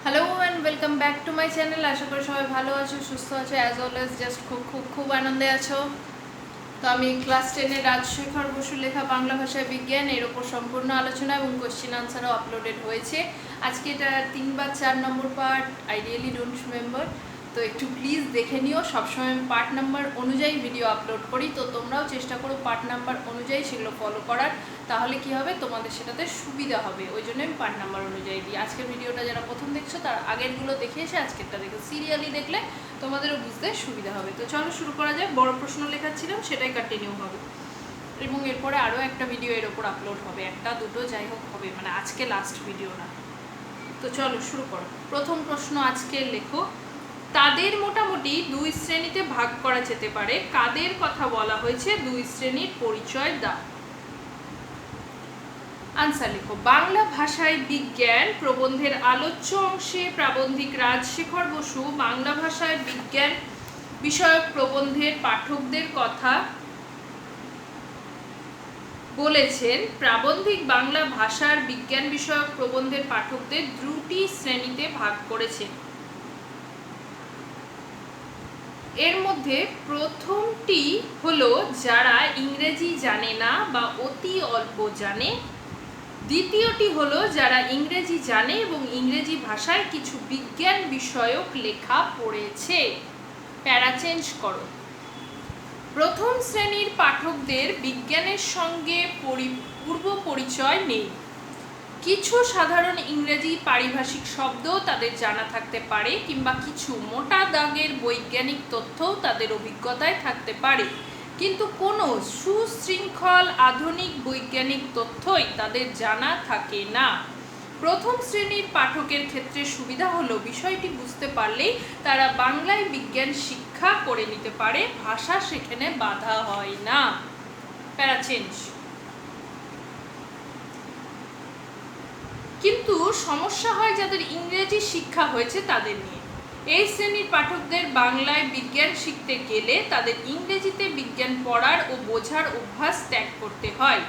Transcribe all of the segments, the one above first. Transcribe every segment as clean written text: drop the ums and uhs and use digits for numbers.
Hello and welcome back to my channel. আশা করি সবাই ভালো আছো, সুস্থ আছো, অ্যাজ অলওয়েজ জাস্ট খুব খুব খুব আনন্দে আছো। তো আমি ক্লাস 10-এর রাজশেখর বসুর লেখা বাংলা ভাষায় বিজ্ঞান এর ওপর সম্পূর্ণ আলোচনা এবং কোশ্চেন আনসারও আপলোডেড হয়েছে। আজকে এটা 3 বা 4 নম্বর part, I really don't remember. তো একটু প্লিজ দেখে নিও। সবসময় আমি পার্ট নাম্বার অনুযায়ী ভিডিও আপলোড করি, তো তোমরাও চেষ্টা করো পার্ট নাম্বার অনুযায়ী সেগুলো ফলো করার। তাহলে কি হবে, তোমাদের সেটাতে সুবিধা হবে। ওই জন্য আমি পার্ট নাম্বার অনুযায়ী দিই। আজকের ভিডিওটা যারা প্রথম দেখছো তার আগেরগুলো দেখে এসে আজকেরটা দেখো। সিরিয়ালি দেখলে তোমাদেরও বুঝতে সুবিধা হবে। তো চলো শুরু করা যায়। বড় প্রশ্ন লেখাচ্ছিলাম, সেটাই কন্টিনিউ হবে এবং এরপরে আরও একটা ভিডিও এর ওপর আপলোড হবে, একটা দুটো যাই হোক হবে, মানে আজকে লাস্ট ভিডিও না। তো চলো শুরু করো। প্রথম প্রশ্ন আজকে লেখো, তাদের মোটামুটি 2 শ্রেণীতে ভাগ করা যেতে পারে। কাদের কথা বলা হয়েছে? 2 শ্রেণীর পরিচয় দাও। আনসার লেখো। বাংলা ভাষায় বিজ্ঞান প্রবন্ধের আলোচ্য অংশে প্রাবন্ধিক রাজশেখর বসু বাংলা ভাষায় বিজ্ঞান বিষয়ক প্রবন্ধের পাঠকদের কথা বলেছেন। প্রাবন্ধিক বাংলা ভাষার বিজ্ঞান বিষয়ক প্রবন্ধের পাঠকদের 2টি শ্রেণীতে ভাগ করেছেন। এর মধ্যে প্রথমটি হলো যারা ইংরেজি জানে না বা অতি অল্প জানে। দ্বিতীয়টি হলো যারা ইংরেজি জানে এবং ইংরেজি ভাষায় কিছু বিজ্ঞান বিষয়ক লেখা পড়েছে। প্যারা চেঞ্জ করো। প্রথম শ্রেণীর পাঠকদের বিজ্ঞানের সঙ্গে পূর্ব পরিচয় নেই। কিছু সাধারণ ইংরেজি পারিভাষিক শব্দ তাদের জানা থাকতে পারে, কিংবা কিছু মোটা দাগের বৈজ্ঞানিক তথ্যও তাদের অভিজ্ঞতায় থাকতে পারে, কিন্তু কোনো সুশৃঙ্খল আধুনিক বৈজ্ঞানিক তথ্যই তাদের জানা থাকে না। প্রথম শ্রেণীর পাঠকের ক্ষেত্রে সুবিধা হলো বিষয়টি বুঝতে পারলেই তারা বাংলায় বিজ্ঞান শিক্ষা করে নিতে পারে, ভাষা সেখানে বাধা হয় না। প্যারা চেঞ্জ। কিন্তু সমস্যা হয় যাদের ইংরেজি শিক্ষা হয়েছে তাদের নিয়ে। এই শ্রেণীর পাঠকদের বাংলায় বিজ্ঞান শিখতে গেলে তাদের ইংরেজিতে বিজ্ঞান পড়ার ও বোঝার অভ্যাস ত্যাগ করতে হয়।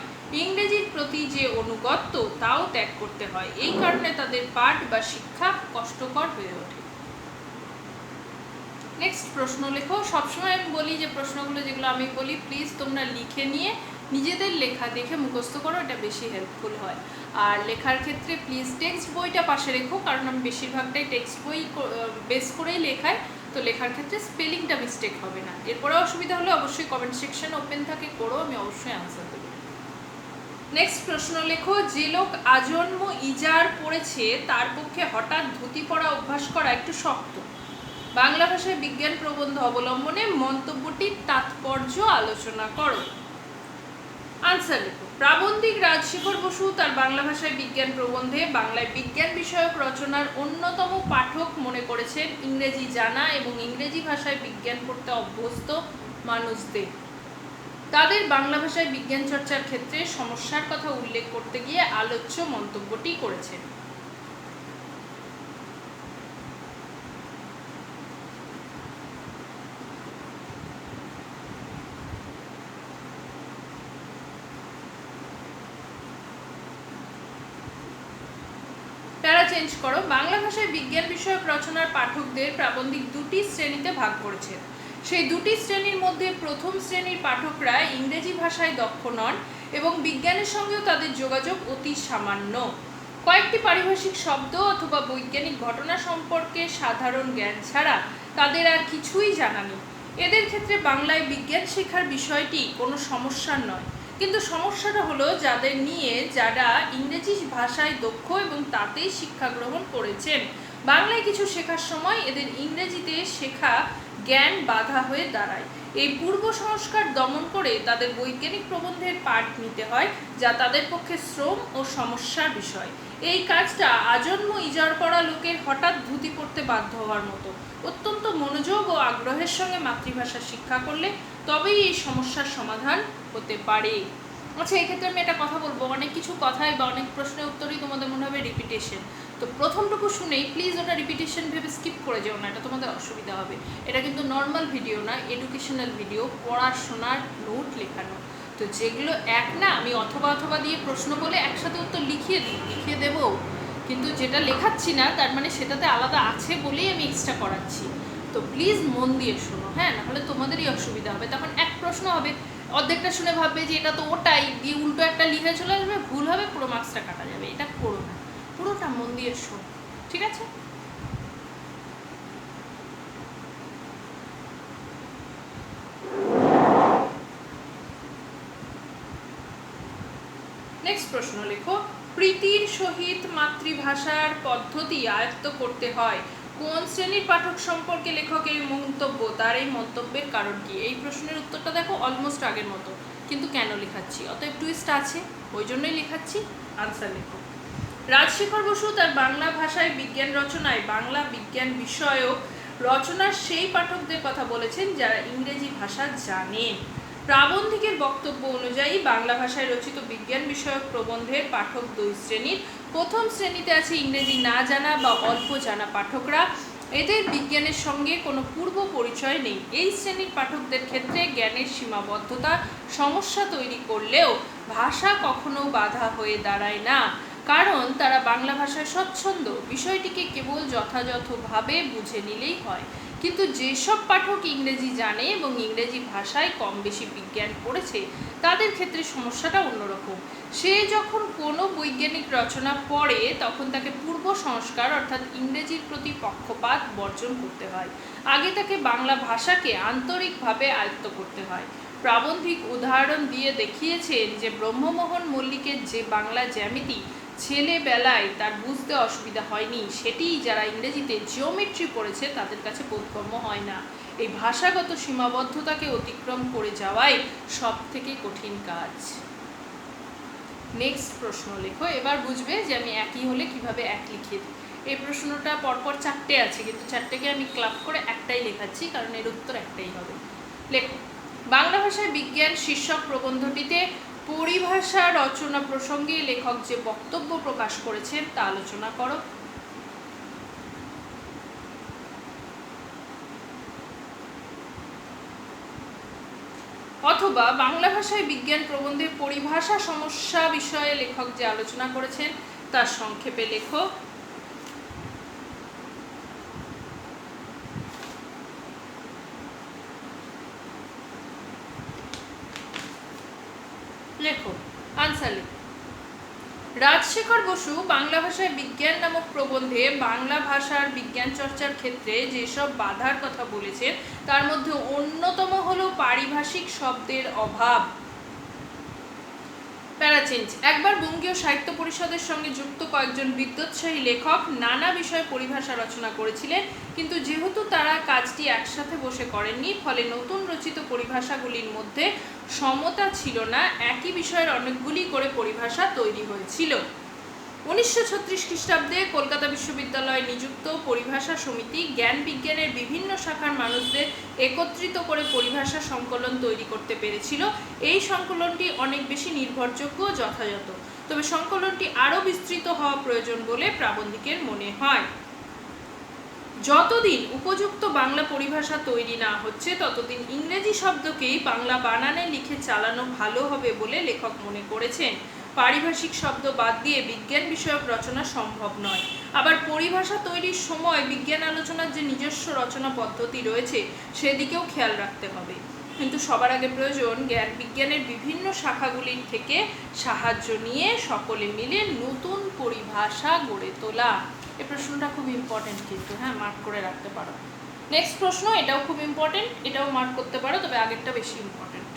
ইংরেজির প্রতি যে অনুগত্য তাও ত্যাগ করতে হয়। এই কারণে তাদের পাঠ বা শিক্ষা কষ্টকর হয়ে ওঠে। নেক্সট প্রশ্ন লেখো। সবসময় আমি বলি যে প্রশ্নগুলো যেগুলো আমি বলি প্লিজ তোমরা লিখে নিয়ে নিজেদের লেখা দেখে মুখস্থ করো, এটা বেশি হেল্পফুল হয়। আর লেখার ক্ষেত্রে প্লিজ টেক্সট বইটা পাশে রেখো, কারণ আমি বেশিরভাগটাই টেক্সট বই বেস করেই লেখাই, তো লেখার ক্ষেত্রে স্পেলিংটা মিস্টেক হবে না। এরপরে অসুবিধা হলে অবশ্যই কমেন্ট সেকশন ওপেন থাকে, করো, আমি অবশ্যই আনসার দেবো। নেক্সট প্রশ্ন লেখো, যে লোক আজন্ম ইজার পড়েছে তার পক্ষে হঠাৎ ধুতি পরা অভ্যাস করা একটু শক্ত। বাংলা ভাষায় বিজ্ঞান প্রবন্ধ অবলম্বনে মন্তব্যটির তাৎপর্য আলোচনা করো। আনসার লেখো। প্রাবন্ধিক রাজশেখর বসু তার বাংলা ভাষায় বিজ্ঞান প্রবন্ধে বাংলায় বিজ্ঞান বিষয়ক রচনার অন্যতম পাঠক মনে করেছেন ইংরেজি জানা এবং ইংরেজি ভাষায় বিজ্ঞান পড়তে অভ্যস্ত মানুষদের। তাদের বাংলা ভাষায় বিজ্ঞান চর্চার ক্ষেত্রে সমস্যার কথা উল্লেখ করতে গিয়ে আলোচ্য মন্তব্যটি করেছেন। প্যারা চেঞ্জ করো। বাংলা ভাষায় বিজ্ঞান বিষয়ক রচনার পাঠকদের প্রাবন্ধিক 2টি শ্রেণীতে ভাগ করেছেন। সেই 2টি শ্রেণীর মধ্যে প্রথম শ্রেণীর পাঠকরা ইংরেজি ভাষায় দক্ষ নন এবং বিজ্ঞানের সঙ্গেও তাদের যোগাযোগ অতি সামান্য। কয়েকটি পারিভাষিক শব্দ অথবা বৈজ্ঞানিক ঘটনা সম্পর্কে সাধারণ জ্ঞান ছাড়া তাদের আর কিছুই জানা নেই। এদের ক্ষেত্রে বাংলায় বিজ্ঞান শেখার বিষয়টি কোনো সমস্যার নয়, কিন্তু সমস্যাটা হলো যাদের নিয়ে যারা ইংরেজি ভাষায় দক্ষ এবং তাতেই শিক্ষা গ্রহণ করেছেন, বাংলায় কিছু শেখার সময় এদের ইংরেজিতে শেখা জ্ঞান বাধা হয়ে দাঁড়ায়। এই পূর্ব সংস্কার দমন করে তাদের বৈজ্ঞানিক প্রবন্ধের পাঠ নিতে হয়, যা তাদের পক্ষে শ্রম ও সমস্যার বিষয়। এই কাজটা আজন্ম ইজার করা লোকের হঠাৎ ধুতি পড়তে বাধ্য হওয়ার মতো। অত্যন্ত মনোযোগ ও আগ্রহের সঙ্গে মাতৃভাষা শিক্ষা করলে তবেই এই সমস্যার সমাধান হতে পারে। আচ্ছা, এক্ষেত্রে আমি একটা কথা বলবো, অনেক কিছু কথাই বা অনেক প্রশ্নের উত্তরই তোমাদের মনে হবে রিপিটেশন। তো প্রথমটুকু শুনেই প্লিজ ওটা রিপিটেশন ভেবে স্কিপ করে যেও না, এটা তোমাদের অসুবিধা হবে। এটা কিন্তু নর্মাল ভিডিও না, এডুকেশনাল ভিডিও, পড়াশোনার নোট লেখানো। তো যেগুলো এক না, আমি অথবা অথবা দিয়ে প্রশ্ন বলে একসাথে উত্তর লিখিয়ে দেবো, কিন্তু যেটা লেখাচ্ছি না তার মানে সেটাতে আলাদা আছে বলেই আমি এক্সট্রা করাচ্ছি। তো প্লিজ মন দিয়ে শোনো, হ্যাঁ, নাহলে তোমাদেরই অসুবিধা হবে। তখন এক প্রশ্ন হবে, অর্ধেকটা শুনে ভাববে যে এটা তো ওটাই, দিয়ে উল্টো একটা লিখে চলে আসবে, ভুল হবে, পুরো মার্কসটা কাটা যাবে। এটা করো না, পুরোটা মন দিয়ে শোনো, ঠিক আছে? নেক্সট প্রশ্ন লেখো, প্রীতির সহিত মাতৃভাষার পদ্ধতি আয়ত্ত করতে হয়। কোন শ্রেণীর পাঠক সম্পর্কে লেখকের মন্তব্য, তার এই মন্তব্যের কারণ কি? এই প্রশ্নের উত্তরটা দেখো অলমোস্ট আগের মতো, কিন্তু কেন লেখাচ্ছি, অতএব টুইস্ট আছে, ওই জন্যই লেখাচ্ছি। আনসার লেখো। রাজশেখর বসু তার বাংলা ভাষায় বিজ্ঞান রচনায় বাংলা বিজ্ঞান বিষয়ক রচনার সেই পাঠকদের কথা বলেছেন যারা ইংরেজি ভাষা জানেন। প্রাবন্ধিকের বক্তব্য অনুযায়ী বাংলা ভাষায় রচিত বিজ্ঞান বিষয়ক প্রবন্ধের পাঠক দুই শ্রেণীর। প্রথম শ্রেণীতে আছে ইংরেজি না জানা বা অল্প জানা পাঠকরা, এদের বিজ্ঞানের সঙ্গে কোনো পূর্ব পরিচয় নেই। এই শ্রেণীর পাঠকদের ক্ষেত্রে জ্ঞানের সীমাবদ্ধতা সমস্যা তৈরি করলেও ভাষা কখনো বাধা হয়ে দাঁড়ায় না, কারণ তারা বাংলা ভাষায় স্বচ্ছন্দ, বিষয়টিকে কেবল যথাযথভাবে বুঝে নিলেই হয়। কিন্তু যেসব পাঠক ইংরেজি জানে এবং ইংরেজি ভাষায় কম বেশি বিজ্ঞান পড়েছে, তাদের ক্ষেত্রে সমস্যাটা অন্যরকম। সে যখন কোনো বৈজ্ঞানিক রচনা পড়ে তখন তাকে পূর্ব সংস্কার অর্থাৎ ইংরেজির প্রতি পক্ষপাত বর্জন করতে হয়। আগে তাকে বাংলা ভাষাকে আন্তরিকভাবে আয়ত্ত করতে হয়। প্রাবন্ধিক উদাহরণ দিয়ে দেখিয়েছেন যে ব্রহ্মমোহন মল্লিকের যে বাংলা জ্যামিতি ছেলেবেলায় তার বুঝতে অসুবিধা হয়নি, সেটিই যারা ইংরেজিতে জিওমেট্রি পড়েছে তাদের কাছে বোধগম্য হয় না। এই ভাষাগত সীমাবদ্ধতাকে অতিক্রম করে যাওয়াই সব থেকে কঠিন কাজ। নেক্সট প্রশ্ন লেখো। এবার বুঝবে যে আমি একই হলে কিভাবে এক লিখিয়ে দিই। এই প্রশ্নটা পরপর চারটে আছে, কিন্তু চারটেকে আমি ক্লাব করে একটাই লেখাচ্ছি, কারণ এর উত্তর একটাই হবে। লেখো, বাংলা ভাষায় বিজ্ঞান শীর্ষক প্রবন্ধটিতে পরিভাষা রচনা প্রসঙ্গে লেখক যে বক্তব্য প্রকাশ করেছেন তা আলোচনা করো। অথবা বাংলা ভাষায় বিজ্ঞান প্রবন্ধের পরিভাষা সমস্যা বিষয়ে লেখক যে আলোচনা করেছেন তার সংক্ষেপে লেখো। লেখো, আনসার লেখো। রাজশেখর বসু বাংলা ভাষায় বিজ্ঞান নামক প্রবন্ধে বাংলা ভাষার বিজ্ঞান চর্চার ক্ষেত্রে যেসব বাধার কথা বলেছেন তার মধ্যে অন্যতম হলো পারিভাষিক শব্দের অভাব। প্যারাচেঞ্জ। একবার বঙ্গীয় সাহিত্য পরিষদের সঙ্গে যুক্ত কয়েকজন বিদ্যোৎসাহী লেখক নানা বিষয়ে পরিভাষা রচনা করেছিলেন, কিন্তু যেহেতু তারা কাজটি একসাথে বসে করেননি, ফলে নতুন রচিত পরিভাষাগুলির মধ্যে সমতা ছিল না, একই বিষয়ের অনেকগুলি করে পরিভাষা তৈরি হয়েছিল। 1936 খ্রিস্টাব্দে কলকাতা বিশ্ববিদ্যালয়ে নিযুক্ত পরিভাষা সমিতি জ্ঞান বিজ্ঞানের বিভিন্ন শাখার মানুষদের একত্রিত করে পরিভাষা সংকলন তৈরি করতে পেরেছিল। এই সংকলনটি অনেক বেশি নির্ভরযোগ্য ও যথাযথ, তবে সংকলনটি আরও বিস্তৃত হওয়া প্রয়োজন বলে প্রাবন্ধিকের মনে হয়। যতদিন উপযুক্ত বাংলা পরিভাষা তৈরি না হচ্ছে ততদিন ইংরেজি শব্দকেই বাংলা বানানে লিখে চালানো ভালো হবে বলে লেখক মনে করেছেন। পারিভাষিক শব্দ বাদ দিয়ে বিজ্ঞান বিষয়ক রচনা সম্ভব নয়। আবার পরিভাষা তৈরির সময় বিজ্ঞান আলোচনার যে নিজস্ব রচনা পদ্ধতি রয়েছে সেদিকেও খেয়াল রাখতে হবে। কিন্তু সবার আগে প্রয়োজন জ্ঞান বিজ্ঞানের বিভিন্ন শাখাগুলির থেকে সাহায্য নিয়ে সকলে মিলে নতুন পরিভাষা গড়ে তোলা। এই প্রশ্নটা খুব ইম্পর্টেন্ট, কিন্তু হ্যাঁ, মার্ক করে রাখতে পারো। নেক্সট প্রশ্ন, এটাও খুব ইম্পর্টেন্ট, এটাও মার্ক করতে পারো, তবে আগেরটা বেশি ইম্পর্টেন্ট।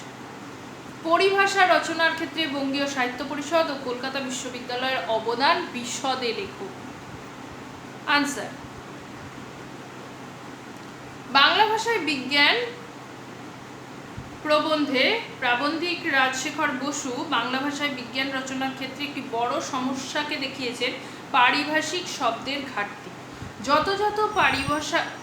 পরিভাষা রচনার ক্ষেত্রে বঙ্গীয় সাহিত্য পরিষদ ও কলকাতা বিশ্ববিদ্যালয়ের অবদান বিশদে লেখো। আনসার। বাংলা ভাষায় বিজ্ঞান প্রবন্ধে প্রাবন্ধিক রাজশেখর বসু বাংলা ভাষায় বিজ্ঞান রচনার ক্ষেত্রে একটি বড় সমস্যাকে দেখিয়েছেন পারিভাষিক শব্দের ঘাটতি। যথাযথ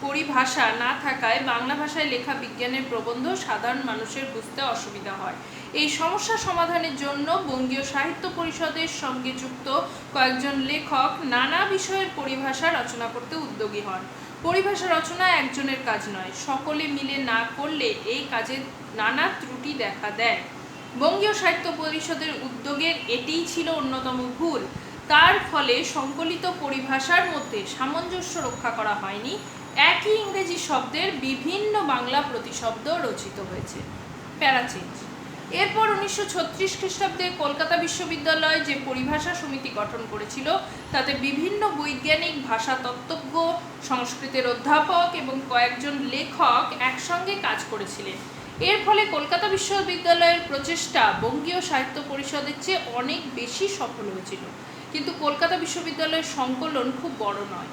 পরিভাষা না থাকায় বাংলা ভাষায় লেখা বিজ্ঞানের প্রবন্ধ সাধারণ মানুষের বুঝতে অসুবিধা হয়। এই সমস্যা সমাধানের জন্য বঙ্গীয় সাহিত্য পরিষদের সঙ্গে যুক্ত কয়েকজন লেখক নানা বিষয়ের পরিভাষা রচনা করতে উদ্যোগী হন। পরিভাষা রচনা একজনের কাজ নয়, সকলে মিলে না করলে এই কাজে নানা ত্রুটি দেখা দেয়। বঙ্গীয় সাহিত্য পরিষদের উদ্যোগের এটিই ছিল অন্যতম ভুল। তার ফলে সংকলিত পরিভাষার মধ্যে সামঞ্জস্য রক্ষা করা হয়নি, একই ইংরেজি শব্দের বিভিন্ন বাংলা প্রতিশব্দ রচিত হয়েছে। প্যারাচেঞ্জ। এরপর 1936 খ্রিস্টাব্দে কলকাতা বিশ্ববিদ্যালয় যে পরিভাষা সমিতি গঠন করেছিল তাতে বিভিন্ন বৈজ্ঞানিক, ভাষাতত্ত্বজ্ঞ, সংস্কৃতের অধ্যাপক এবং কয়েকজন লেখক একসঙ্গে কাজ করেছিলেন। এর ফলে কলকাতা বিশ্ববিদ্যালয়ের প্রচেষ্টা বঙ্গীয় সাহিত্য পরিষদের চেয়ে অনেক বেশি সফল হয়েছিল। কিন্তু কলকাতা বিশ্ববিদ্যালয়ের সংকলন খুব বড় নয়,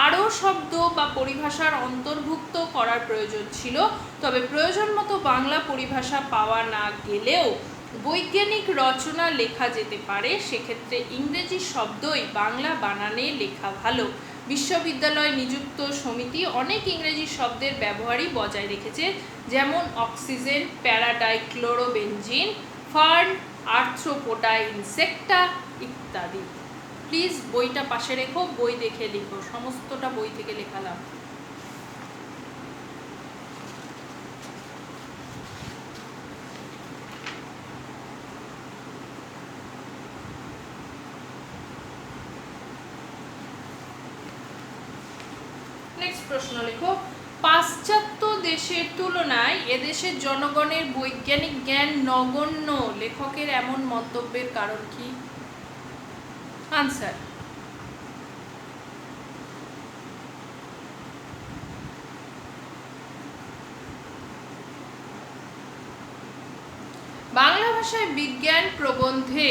আরও শব্দ বা পরিভাষার অন্তর্ভুক্ত করার প্রয়োজন ছিল। তবে প্রয়োজন মতো বাংলা পরিভাষা পাওয়া না গেলেও বৈজ্ঞানিক রচনা লেখা যেতে পারে, সেক্ষেত্রে ইংরেজি শব্দই বাংলা বানানে লেখা ভালো। বিশ্ববিদ্যালয় নিযুক্ত সমিতি অনেক ইংরেজি শব্দের ব্যবহারই বজায় রেখেছে, যেমন অক্সিজেন, প্যারাডাইক্লোরোবেনজিন, ফার্ন, আর্থ্রোপোডা ইনসেক্টা ইত্যাদি। প্লিজ বইটা পাশে রেখো, বই দেখে লিখো, সমস্তটা বই থেকে লেখালাম। নেক্সট প্রশ্ন লেখো, পাশ্চাত্য দেশের তুলনায় এদেশের জনগণের বৈজ্ঞানিক জ্ঞান নগণ্য, লেখকের এমন মন্তব্যের কারণ কি? আনসার। বাংলা ভাষায় বিজ্ঞান প্রবন্ধে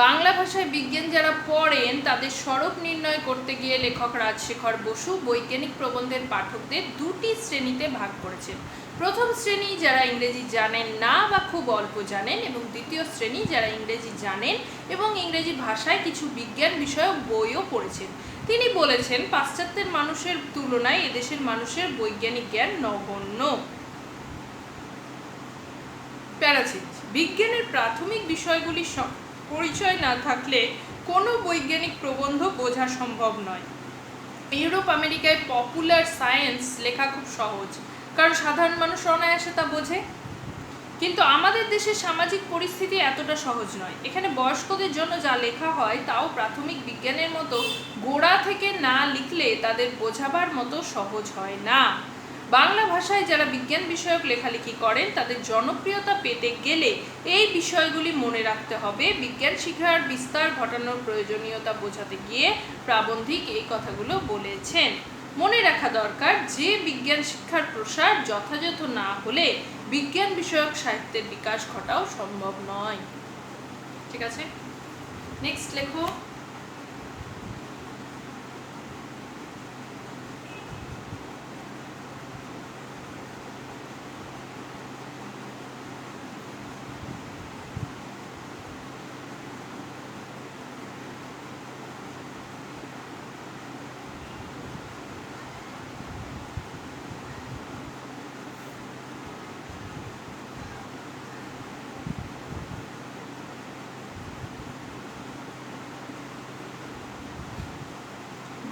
বাংলা ভাষায় বিজ্ঞান যারা পড়েন তাদের স্বরূপ নির্ণয় করতে গিয়ে লেখক রাজশেখর বসু বৈজ্ঞানিক প্রবন্ধের পাঠকদের দুটি শ্রেণীতে ভাগ করেছেন। প্রথম শ্রেণী যারা ইংরেজি জানেন না বা খুব অল্প জানেন, এবং দ্বিতীয় শ্রেণী যারা ইংরেজি জানেন এবং ইংরেজি ভাষায় কিছু বিজ্ঞান বিষয়ক বইও পড়েছেন। তিনি বলেছেন, পাশ্চাত্যের মানুষের তুলনায় এদেশের মানুষের বৈজ্ঞানিক জ্ঞান নগণ্য। প্যারাচিঞ্জ। বিজ্ঞানের প্রাথমিক বিষয়গুলি পরিচয় না থাকলে কোনো বৈজ্ঞানিক প্রবন্ধ বোঝা সম্ভব নয়। ইউরোপ আমেরিকায় পপুলার সায়েন্স লেখা খুব সহজ, কারণ সাধারণ মানুষ অনায়াসে তা বোঝে। কিন্তু আমাদের দেশের সামাজিক পরিস্থিতি এতটা সহজ নয়। এখানে বয়স্কদের জন্য যা লেখা হয় তাও প্রাথমিক বিজ্ঞানের মতো গোড়া থেকে না লিখলে তাদের বোঝাবার মতো সহজ হয় না। বাংলা ভাষায় যারা বিজ্ঞান বিষয়ক লেখালেখি করেন তাদের জনপ্রিয়তা পেতে গেলে এই বিষয়গুলি মনে রাখতে হবে। বিজ্ঞান শিক্ষার বিস্তার ঘটানোর প্রয়োজনীয়তা বোঝাতে গিয়ে প্রাবন্ধিক এই কথাগুলো বলেছেন। মনে রাখা দরকার যে বিজ্ঞান শিক্ষার প্রসার যথাযথ না হলে বিজ্ঞান বিষয়ক সাহিত্যের বিকাশ ঘটাও সম্ভব নয়। ঠিক আছে, নেক্সট লেখো।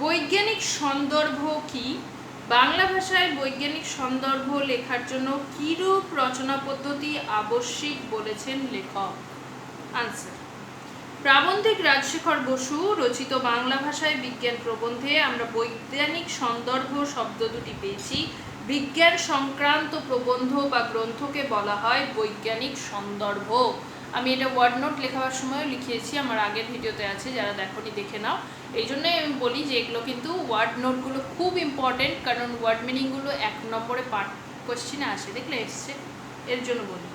বৈজ্ঞানিক সন্দর্ভ কি? বাংলা ভাষায় বৈজ্ঞানিক সন্দর্ভ লেখার জন্য কিরূপ রচনা পদ্ধতি আবশ্যিক বলেছেন লেখক? আনসার। প্রাবন্ধিক রাজশেখর বসু রচিত বাংলা ভাষায় বিজ্ঞান প্রবন্ধে আমরা বৈজ্ঞানিক সন্দর্ভ শব্দ দুটি পেয়েছি। বিজ্ঞান সংক্রান্ত প্রবন্ধ বা গ্রন্থকে বলা হয় বৈজ্ঞানিক সন্দর্ভ। আমি এটা ওয়ার্ড নোট লেখাবার সময় লিখিয়েছি, আমার আগের ভিডিওতে আছে, যারা দেখোনি দেখে নাও। এই জন্যই আমি বলি যে এগুলো কিন্তু ওয়ার্ড নোটগুলো খুব ইম্পর্টেন্ট, কারণ ওয়ার্ড মিনিংগুলো 1 নম্বরে পার্ট কোশ্চিনে আসে, দেখলে এসছে, এর জন্য বলি।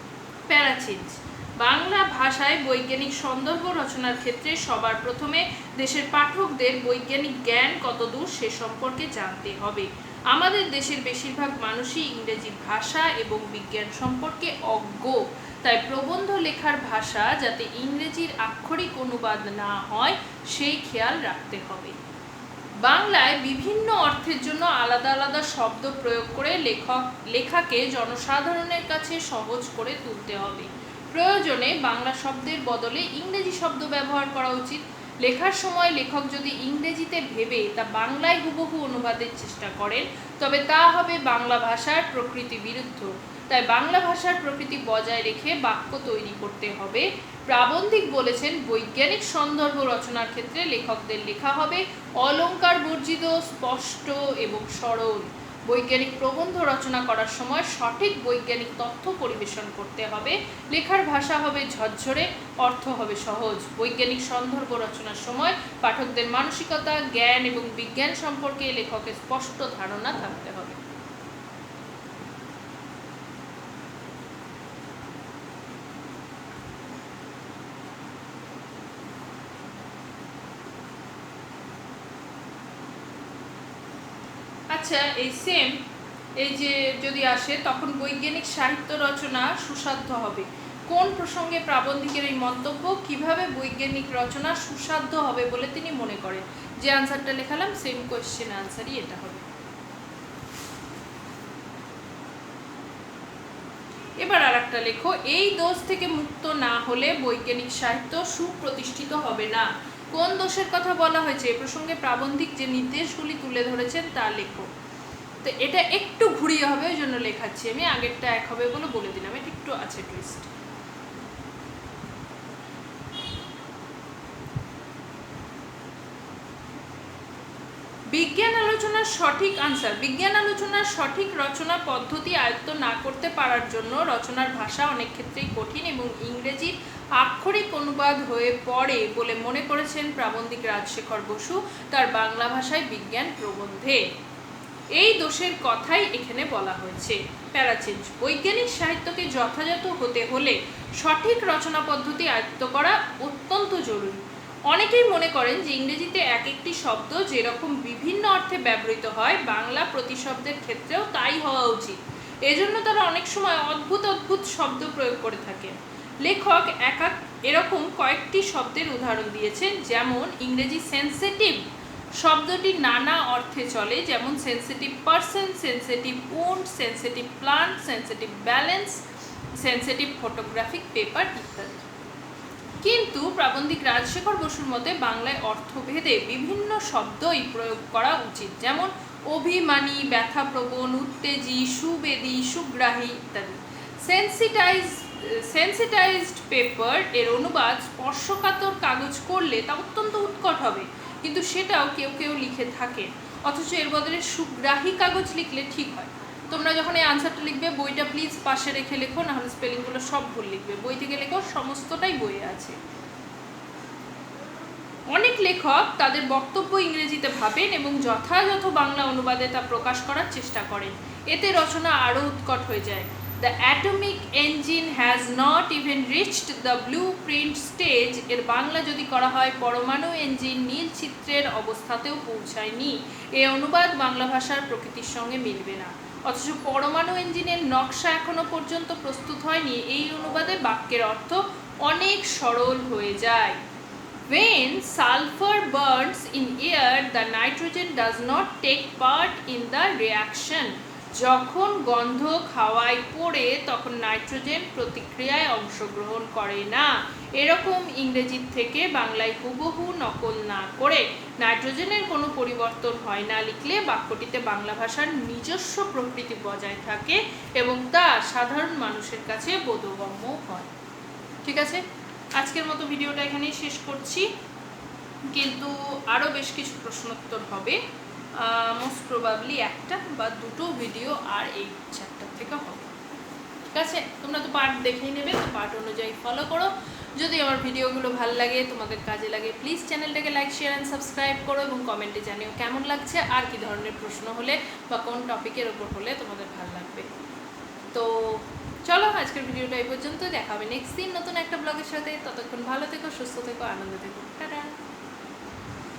প্যারাচিঞ্জ। বাংলা ভাষায় বৈজ্ঞানিক সন্দর্ভ রচনার ক্ষেত্রে সবার প্রথমে দেশের পাঠকদের বৈজ্ঞানিক জ্ঞান কতদূর সে সম্পর্কে জানতে হবে। আমাদের দেশের বেশিরভাগ মানুষই ইংরেজি ভাষা এবং বিজ্ঞান সম্পর্কে অজ্ঞ, তাই প্রবন্ধ লেখার ভাষা যাতে ইংরেজির আক্ষরিক অনুবাদ না হয় সেই খেয়াল রাখতে হবে। বাংলায় বিভিন্ন অর্থের জন্য আলাদা আলাদা শব্দ প্রয়োগ করে লেখাকে জনসাধারণের কাছে সহজ করে তুলতে হবে। প্রয়োজনে বাংলা শব্দের বদলে ইংরেজি শব্দ ব্যবহার করা উচিত। লেখার সময় লেখক যদি ইংরেজিতে ভেবে তা বাংলায় হুবহু অনুবাদের চেষ্টা করেন তবে তা হবে বাংলা ভাষার প্রকৃতি বিরুদ্ধ। তাই বাংলা ভাষার প্রকৃতি বজায় রেখে বাক্য তৈরি করতে হবে। প্রাবন্ধিক বলেছেন বৈজ্ঞানিক সন্দর্ভ রচনার ক্ষেত্রে লেখকদের লেখা হবে অলংকার বর্জিত, স্পষ্ট এবং সরল। বৈজ্ঞানিক প্রবন্ধ রচনা করার সময় সঠিক বৈজ্ঞানিক তথ্য পরিবেশন করতে হবে। লেখার ভাষা হবে ঝরঝরে, অর্থ হবে সহজ। বৈজ্ঞানিক সন্দর্ভ রচনার সময় পাঠকদের মানসিকতা, জ্ঞান এবং বিজ্ঞান সম্পর্কে লেখকের স্পষ্ট ধারণা থাকতে হবে। আচ্ছা, এই যে যদি আসে তখন বৈজ্ঞানিক সাহিত্য রচনা সুসাধ্য হবে। কোন প্রসঙ্গে প্রাবন্ধিকের এই মন্তব্য? কিভাবে বৈজ্ঞানিক রচনা সুসাধ্য হবে বলে তিনি মনে করেন? যে আনসারটা লেখালাম সেম কোয়েশ্চেন আনসারই এটা হবে। এবার আর একটা লেখো, এই দোষ থেকে মুক্ত না হলে বৈজ্ঞানিক সাহিত্য সুপ্রতিষ্ঠিত হবে না। কোন দোষের কথা বলা হয়েছে? এ প্রসঙ্গে প্রাবন্ধিক যে নির্দেশগুলি তুলে ধরেছেন তা লেখো। তো এটা একটু ঘুরিয়ে হবে, ওই জন্য লেখাচ্ছি আমি। আগেরটা এক হবে বলে দিলাম, এটা একটু আছে টুইস্ট। বিজ্ঞান আলোচনার সঠিক আনসার। বিজ্ঞান আলোচনার সঠিক রচনা পদ্ধতি আয়ত্ত না করতে পারার জন্য রচনার ভাষা অনেক ক্ষেত্রেই কঠিন এবং ইংরেজির আক্ষরিক অনুবাদ হয়ে পড়ে বলে মনে করেছেন প্রাবন্ধিক রাজশেখর বসু তার বাংলা ভাষায় বিজ্ঞান প্রবন্ধে। এই দোষের কথাই এখানে বলা হয়েছে। প্যারাচেঞ্জ, বৈজ্ঞানিক সাহিত্যকে যথাযথ হতে হলে সঠিক রচনা পদ্ধতি আয়ত্ত করা অত্যন্ত জরুরি। অনেকেই মনে করেন যে ইংরেজিতে এক একটি শব্দ যেরকম বিভিন্ন অর্থে ব্যবহৃত হয় বাংলা প্রতিশব্দের ক্ষেত্রেও তাই হওয়া উচিত। এজন্য তারা অনেক সময় অদ্ভুত অদ্ভুত শব্দ প্রয়োগ করে থাকেন। লেখক এরকম কয়েকটি শব্দের উদাহরণ দিয়েছেন, যেমন ইংরেজি সেন্সিটিভ শব্দটি নানা অর্থে চলে, যেমন sensitive person, sensitive wound, sensitive plant, sensitive balance, sensitive photographic paper ইত্যাদি। কিন্তু প্রাবন্ধিক রাজশেখর বসুর মতে বাংলায় অর্থভেদে বিভিন্ন শব্দই প্রয়োগ করা উচিত, যেমন অভিমানী, ব্যথাপ্রবণ, উত্তেজী, সুবেদী, সুগ্রাহী ইত্যাদি। সেন্সিটাইজড পেপার এর অনুবাদ স্পর্শকাতর কাগজ করলে তা অত্যন্ত উৎকট হবে, কিন্তু সেটাও কেউ কেউ লিখে থাকে। অথচ এর বদলে সুগ্রাহী কাগজ লিখলে ঠিক হয়। তোমরা যখন এই আনসারটা লিখবে বইটা প্লিজ পাশে রেখে লেখো, নাহলে স্পেলিংগুলো সব ভুল লিখবে। বই থেকে লেখো, সমস্তটাই বইয়ে আছে। অনেক লেখক তাদের বক্তব্য ইংরেজিতে ভাবেন এবং যথাযথ বাংলা অনুবাদে তা প্রকাশ করার চেষ্টা করেন। এতে রচনা আরও উৎকট হয়ে যায়। The atomic engine has not even reached the blue print stage এর বাংলা যদি করা হয় পরমাণু ইঞ্জিন নীল চিত্রের অবস্থাতেও পৌঁছায়নি। এই অনুবাদ বাংলা ভাষার প্রকৃতির সঙ্গে মিলবে না। অথচ পরমাণু ইঞ্জিনের নকশা এখনো পর্যন্ত প্রস্তুত হয়নি, এই অনুবাদে বাক্যের অর্থ অনেক সরল হয়ে যায়। When sulfur burns in air, the nitrogen does not take part in the reaction. যখন গন্ধ খাওয়ায় পড়ে তখন নাইট্রোজেন প্রতিক্রিয়ায় অংশগ্রহণ করে না। এরকম ইংরেজির থেকে বাংলায় হুবহু নকল না করে নাইট্রোজেনের কোনো পরিবর্তন হয় না লিখলে বাক্যটিতে বাংলা ভাষার নিজস্ব প্রকৃতি বজায় থাকে এবং তা সাধারণ মানুষের কাছে বোধগম্য হয়। ঠিক আছে, আজকের মতো ভিডিওটা এখানেই শেষ করছি, কিন্তু আরও বেশ কিছু প্রশ্নোত্তর হবে। মোস্ট প্রবাবলি একটা বা দুটো ভিডিও আর এই চ্যাপ্টার থেকে হবে। ঠিক আছে, তোমরা তো পার্ট দেখেই নেবে, তো পার্ট অনুযায়ী ফলো করো। যদি আমার ভিডিওগুলো ভালো লাগে, তোমাদের কাজে লাগে, প্লিজ চ্যানেলটাকে লাইক, শেয়ার অ্যান্ড সাবস্ক্রাইব করো এবং কমেন্টে জানিও কেমন লাগছে, আর কি ধরনের প্রশ্ন হলে বা কোন টপিকের ওপর হলে তোমাদের ভালো লাগবে। তো চলো, আজকের ভিডিওটা এই পর্যন্ত। দেখা হবে নেক্সট দিন নতুন একটা ব্লগের সাথে। ততক্ষণ ভালো থেকো, সুস্থ থেকো, আনন্দ থেকো। টাটা।